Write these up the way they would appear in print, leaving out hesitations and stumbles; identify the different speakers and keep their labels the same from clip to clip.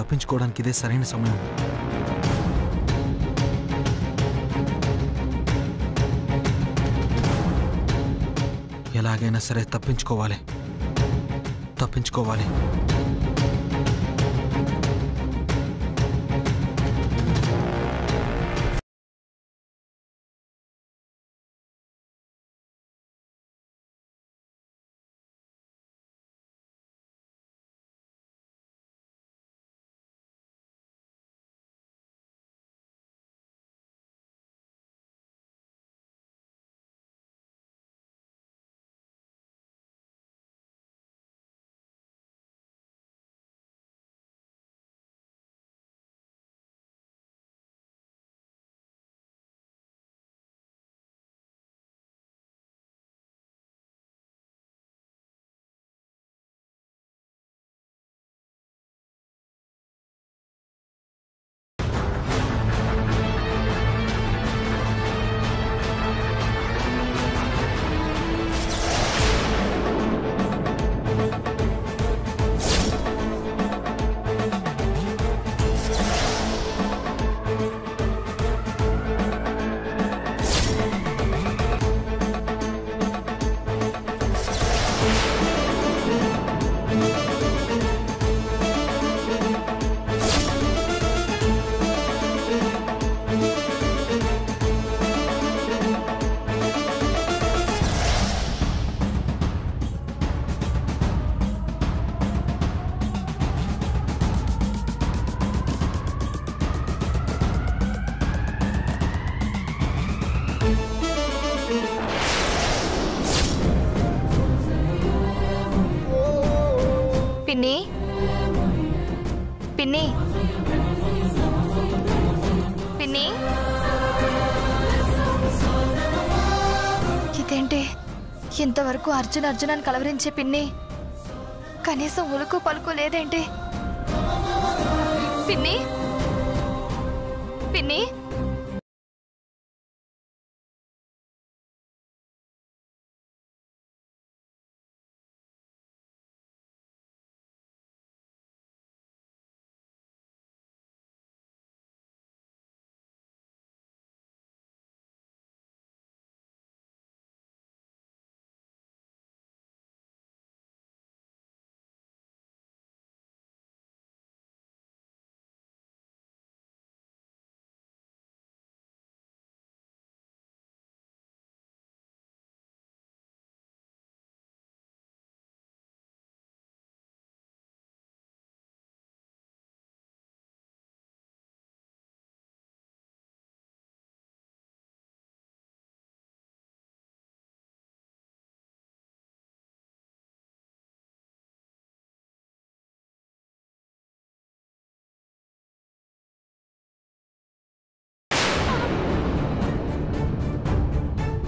Speaker 1: తప్పించుకోవడానికి ఇదే సరైన సమయం. ఎలాగైనా సరే తప్పించుకోవాలి.
Speaker 2: పిన్ని పిన్ని పిన్ని ఇదేంటి ఇంతవరకు అర్జున్ కలవరించే పిన్ని కనీసం ఉలుకు పలుకు లేదేంటి? పిన్ని పిన్ని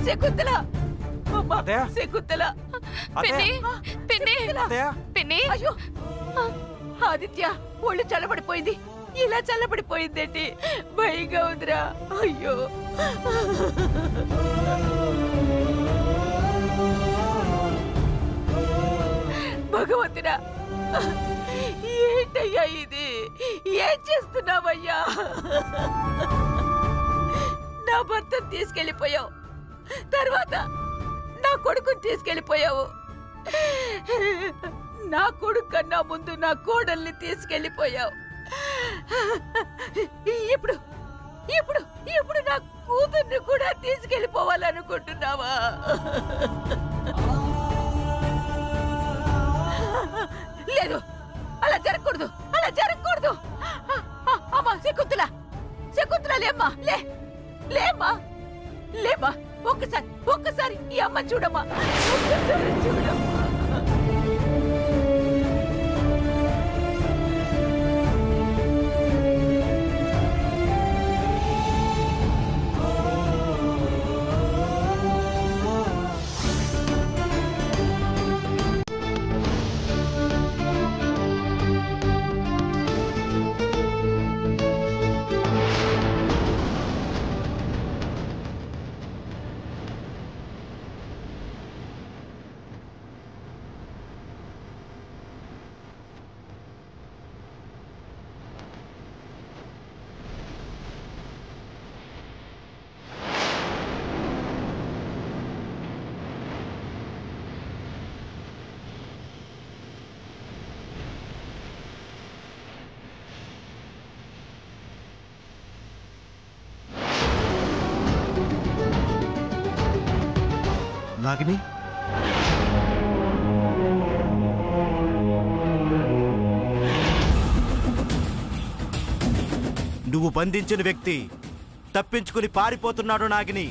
Speaker 3: శకుంతల
Speaker 4: శకుంతల
Speaker 3: అయ్యో ఆదిత్య ఒళ్ళు చల్లబడిపోయింది. ఇలా చల్లబడిపోయిందేంటి? భయంగా ఉందిరా. అయ్యో భగవంతుడా, ఏంటయ్యా ఇది? ఏం చేస్తున్నావయ్యా? నా భర్తను తీసుకెళ్లిపోయావు, తర్వాత నా కొడుకుని తీసుకెళ్లిపోయావు. నా కొడుకు కన్నా ముందు నా కోడల్ని తీసుకెళ్లిపోయావు. ఇప్పుడు ఇప్పుడు ఇప్పుడు నా కూతుర్ని కూడా తీసుకెళ్లిపోవాలనుకుంటున్నావా? లేదు, అలా జరగకూడదు, అలా జరగకూడదు. అమ్మా శకుంతల లేమ్మా, లేమ్మా, లేమ్మా. ఒక్కసారి ఈ అమ్మ చూడమ్మా, ఒక్కసారి చూడమ్మా.
Speaker 5: నాగిని నువ్వు బంధించిన వ్యక్తి తప్పించుకుని పారిపోతున్నాడు నాగిని.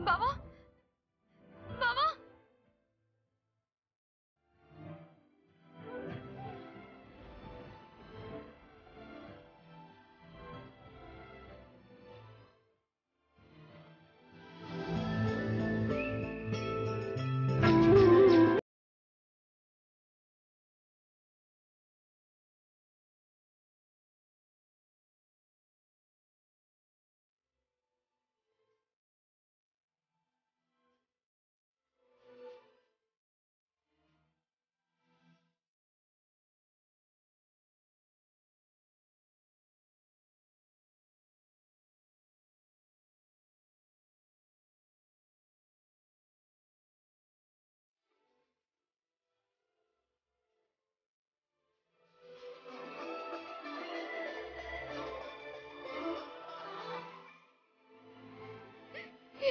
Speaker 2: బావా బావా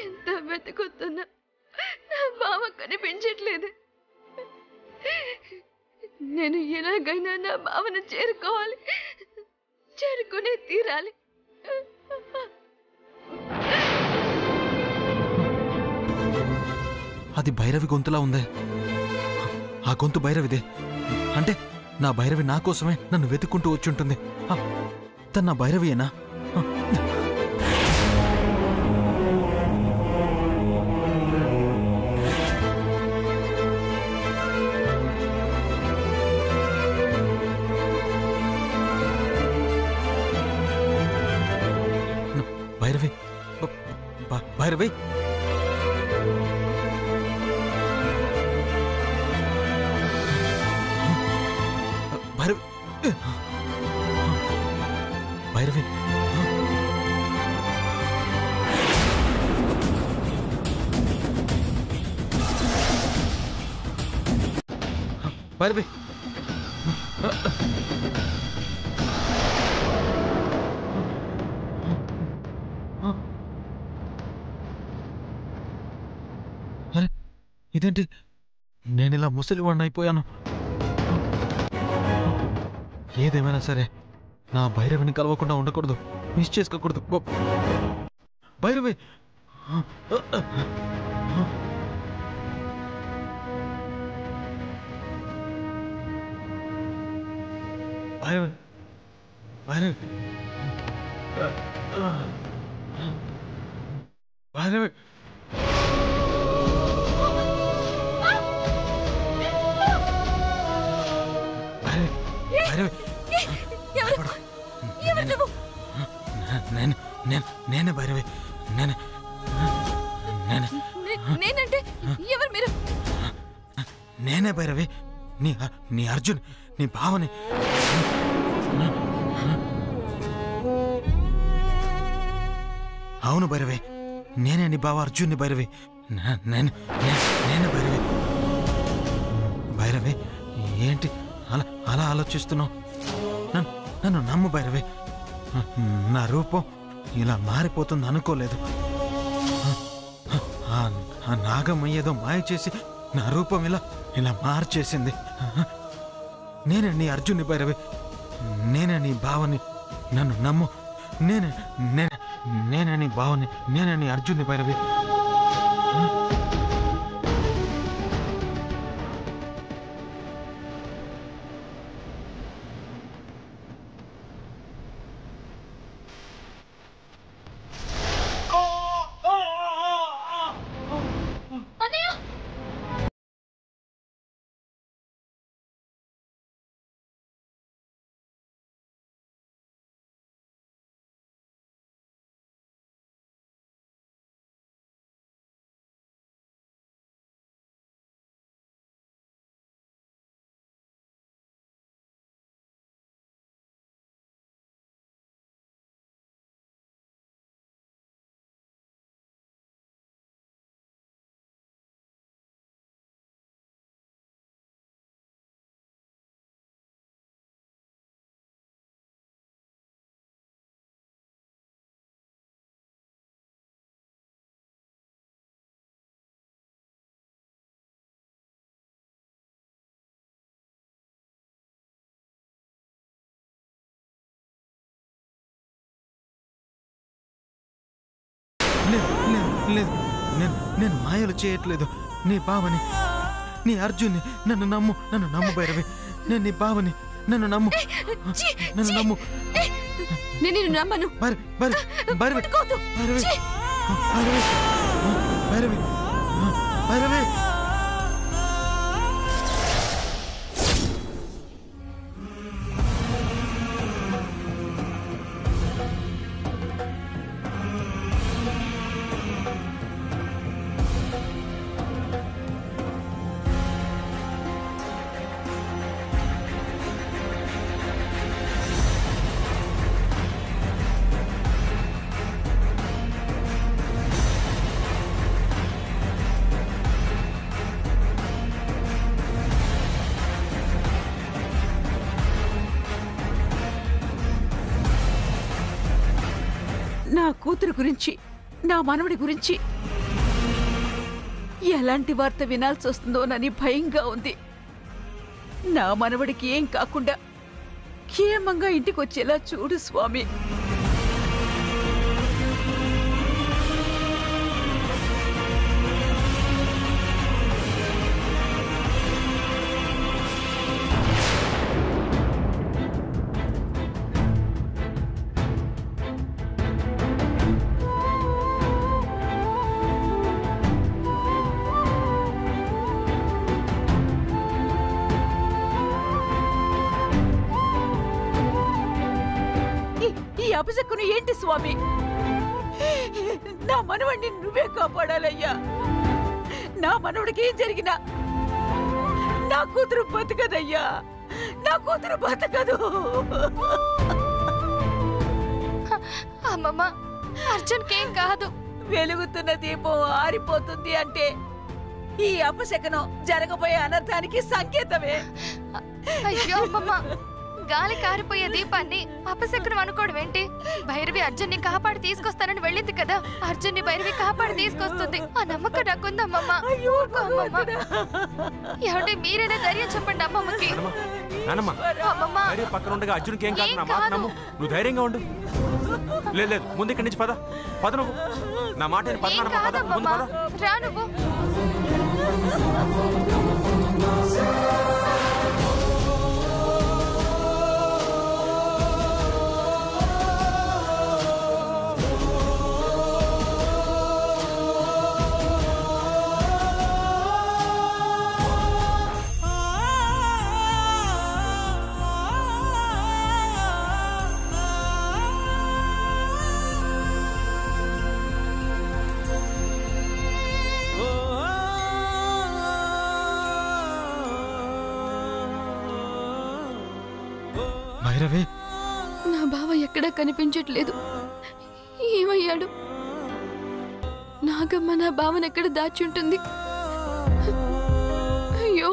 Speaker 2: ఎంత వెతుకుతున్నా నా బావ కనిపించట్లేదు. నేను ఎలాగైనా నా బావను చేరుకోవాలి, చేరుకునే తీరాలి.
Speaker 1: అది భైరవి గొంతులా ఉందే. ఆ గొంతు భైరవిదే. అంటే నా భైరవి నా కోసమే నన్ను వెతుక్కుంటూ వచ్చుంటుంది. తన నా భైరవియేనా? భైరవి, భైరవి, భైరవి, భైరవి, భైరవి, అరే ఇదేంటి, నేనిలా ముసలివాడిని అయిపోయాను. ఏదేమైనా సరే నా భైరవిని కలవకుండా ఉండకూడదు, మిస్ చేసుకోకూడదు. భైరవి, భైరవి, భైరవి, భైరవి, నేనే భైరవి,
Speaker 2: నేనంటే ఎవరు మీరు?
Speaker 1: నేనే భైరవి, నీ అర్జున్, నీ భావని. అవును భైరవి, నేనే నీ బావ అర్జున్ని భైరవి. నేనే భైరవి. భైరవి, ఏంటి అలా అలా ఆలోచిస్తున్నావు? నన్ను నమ్ము భైరవి. నా రూపం ఇలా మారిపోతుంది అనుకోలేదు. ఆ నాగమ్మ ఏదో మాయ చేసి నా రూపం ఇలా మార్చేసింది. నేనే నీ అర్జున్ని భైరవి, నేనే నీ భావని. నన్ను నమ్ము. నేనే నీ భావని, నేనే నీ అర్జున్ని భైరవి. లేదు లేదు లేదు నేను మాయలు చేయట్లేదు. నీ బావని, నీ అర్జున్ని. నన్ను నమ్ము భైరవి. నేను నీ బావని. నన్ను నమ్ము.
Speaker 2: నేను నిన్ను నమ్మను.
Speaker 1: భైరవి
Speaker 3: నా కూతురు గురించి, నా మనవడి గురించి ఎలాంటి వార్త వినాల్సి వస్తుందోనని భయంగా ఉంది. నా మనవడికి ఏం కాకుండా క్షేమంగా ఇంటికి వచ్చేలా చూడు స్వామి. ఈ అపశకుని ఏంటి స్వామి? నా మనవడిని నువ్వే కాపాడాలయ్యా. నా మనవడికి ఏం జరిగినా నా కూతురు బతకదయ్యా. నా కూతురు బతకదు.
Speaker 2: అమ్మమ్మ, అర్జున్కేం కాదు.
Speaker 3: వెలుగుతున్న దీపం ఆరిపోతుంది అంటే ఈ అపశకనం జరగబోయే అనర్థానికి సంకేతమే.
Speaker 2: అయ్యో అమ్మమ్మ, గాలి కారిపోయే దీపాన్ని అపశకునం అనుకోవడం ఏంటి? భైరవి అర్జున్ని కాపాడి తీసుకొస్తానని వెళ్ళింది కదా. అర్జున్ని భైరవి కాపాడి తీసుకొస్తుంది. ఆ నమ్మకం నాకుందమ్మమ్మ. ఏమంటే మీరైనా ధైర్యం చెప్పండి అమ్మమ్మకి.
Speaker 4: పక్కన ఉండగా అర్జున్కి ఏం కాదు. నా మాట నమ్ము. నువ్వు ధైర్యంగా ఉండు. లేదు ముందు ఇక్కడి నుంచి పద నువ్వు. నా మాట
Speaker 2: రా నువ్వు.
Speaker 1: భైరవి,
Speaker 2: నా బావ ఎక్కడా కనిపించట్లేదు. ఏమయ్యాడు? నాగమ్మ నా బావను ఎక్కడ దాచుంటుంది? అయ్యో,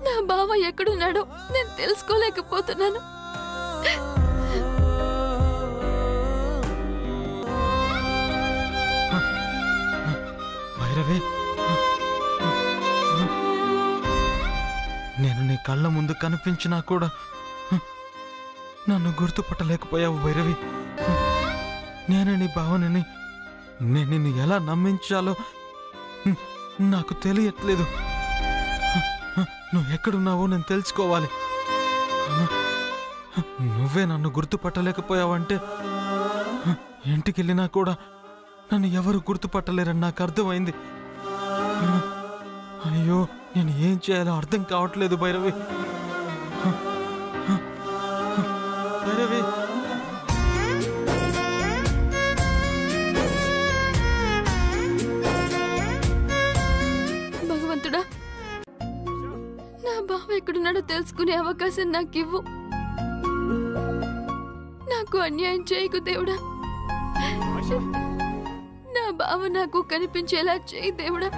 Speaker 2: నా బావ ఎక్కడున్నాడో నేను తెలుసుకోలేకపోతున్నాను.
Speaker 1: భైరవి, నేను నీ కళ్ళ ముందు కనిపించినా కూడా నన్ను గుర్తుపట్టలేకపోయావు భైరవి. నేను నీ భావనని, నేను నిన్ను ఎలా నమ్మించాలో నాకు తెలియట్లేదు. నువ్వు ఎక్కడున్నావో నేను తెలుసుకోవాలి. నువ్వే నన్ను గుర్తుపట్టలేకపోయావంటే ఇంటికి వెళ్ళినా కూడా నన్ను ఎవరు గుర్తుపట్టలేరని నాకు అర్థమైంది. అయ్యో, నేను ఏం చేయాలో అర్థం కావట్లేదు భైరవి. భైరవి,
Speaker 2: భగవంతుడా, నా బావ ఎక్కడున్నాడో తెలుసుకునే అవకాశం నాకివ్వు. నాకు అన్యాయం చేయకు దేవుడా. నా బావ నాకు కనిపించేలా చేయి దేవుడా.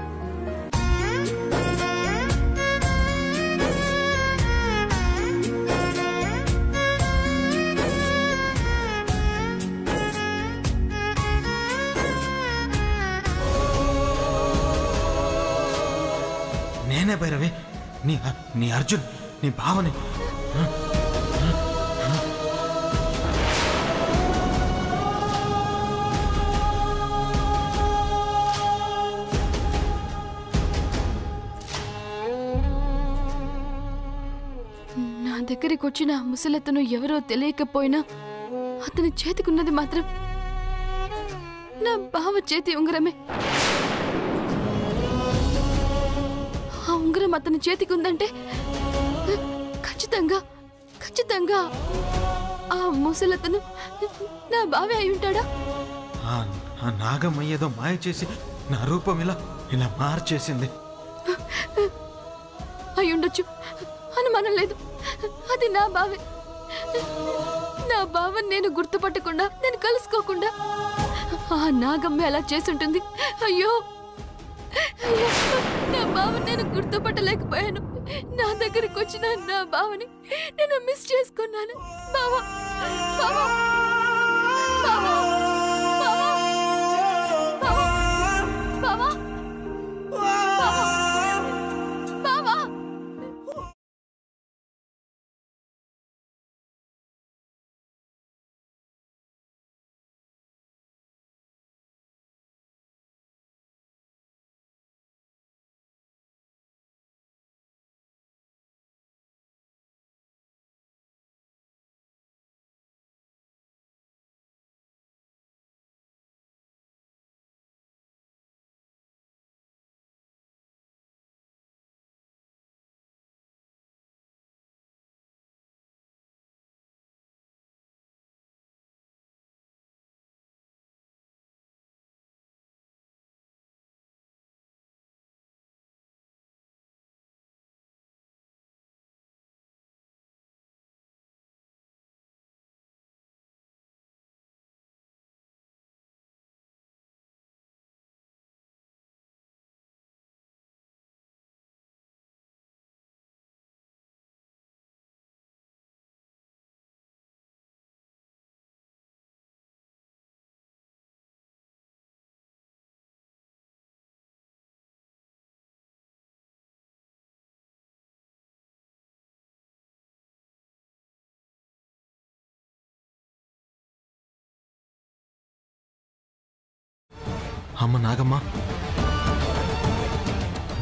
Speaker 1: నేనే భైరవి, నీ అర్జున్, నీ భావని.
Speaker 2: దగ్గరికి వచ్చిన ఆ ముసలతను ఎవరో తెలియకపోయినా అతని చేతికున్నది మాత్రం నా బావ చేతి ఉంగరమే. ఆ ఉంగరం అతని చేతికి ఉందంటే ఖచ్చితంగా ఖచ్చితంగా ఆ ముసలతను నా బావే అయి ఉంటాడా?
Speaker 1: ఆ నాగమ్మ ఏదో మాయ చేసి నా రూపం ఇలా మార్చేసింది.
Speaker 2: అయ్యుండొచ్చు, అనుమానం లేదు. అది నా బావే. నా బావని నేను గుర్తుపట్టకుండా, నేను కలుసుకోకుండా ఆ నాగమ్మ అలా చేసుంటుంది. అయ్యో అయ్యో, నా బావని నేను గుర్తుపట్టలేకపోయాను. నా దగ్గరికి వచ్చిన నా బావని నేను మిస్ చేసుకున్నాను. బావా బావా బావా బావా బావా బావా బావా.
Speaker 1: అమ్మ నాగమ్మ,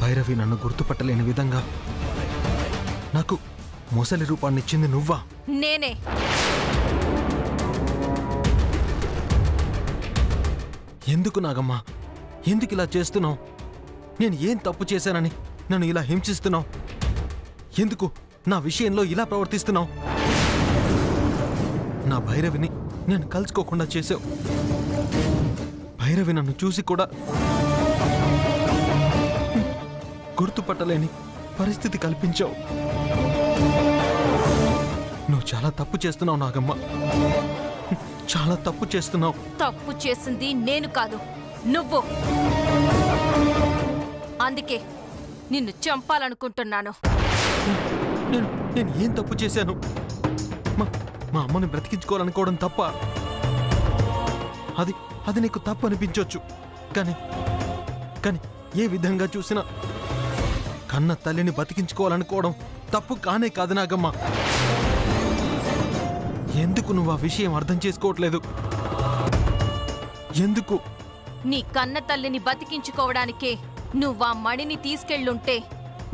Speaker 1: భైరవి నన్ను గుర్తుపట్టలేని విధంగా నాకు ముసలి రూపాన్ని ఇచ్చింది నువ్వా?
Speaker 2: నేనే.
Speaker 1: ఎందుకు నాగమ్మ, ఎందుకు ఇలా చేస్తున్నావు? నేను ఏం తప్పు చేశానని నన్ను ఇలా హింసిస్తున్నావు? ఎందుకు నా విషయంలో ఇలా ప్రవర్తిస్తున్నావు? నా భైరవిని నేను కలుసుకోకుండా చేసావు. భైరవి నన్ను చూసి కూడా గుర్తుపట్టలేని పరిస్థితి కల్పించావు. నువ్వు చాలా తప్పు చేస్తున్నావు నాగమ్మ, చాలా తప్పు చేస్తున్నావు.
Speaker 2: తప్పు చేసింది నేను కాదు, నువ్వు. అందుకే నిన్ను చంపాలనుకుంటున్నాను.
Speaker 1: నేను ఏం తప్పు చేశాను? మా అమ్మని బ్రతికించుకోవాలనుకోవడం తప్ప? అది నీకు తప్పు అనిపించవచ్చు, కానీ ఏ విధంగా చూసినా కన్న తల్లిని బతికించుకోవాలనుకోవడం తప్పు కానే కాదు నాగమ్మ. ఎందుకు నువ్వు ఆ విషయం అర్థం చేసుకోవట్లేదు? ఎందుకు?
Speaker 2: నీ కన్న తల్లిని బతికించుకోవడానికే నువ్వా మణిని తీసుకెళ్ళుంటే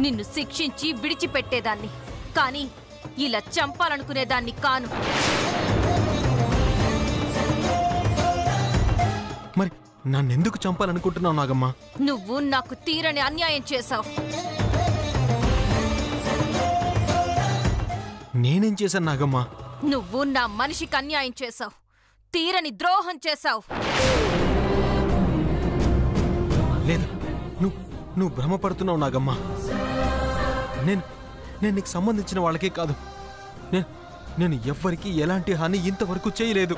Speaker 2: నిన్ను శిక్షించి విడిచిపెట్టేదాన్ని, కానీ ఇలా చంపాలనుకునేదాన్ని కాను.
Speaker 1: మరి నన్నెందుకు చంపాలనుకుంటున్నావు నాగమ్మ?
Speaker 2: నువ్వు నాకు తీరని అన్యాయం చేశావు.
Speaker 1: నేనేం చేశాను నాగమ్మ?
Speaker 2: నువ్వు నా మనిషికి అన్యాయం చేశావు, తీరని ద్రోహం చేశావు.
Speaker 1: లేదు, నువ్వు భ్రమపడుతున్నావు నాగమ్మ. నేను నీకు సంబంధించిన వాళ్ళకే కాదు, నేను ఎవ్వరికీ ఎలాంటి హాని ఇంతవరకు చేయలేదు.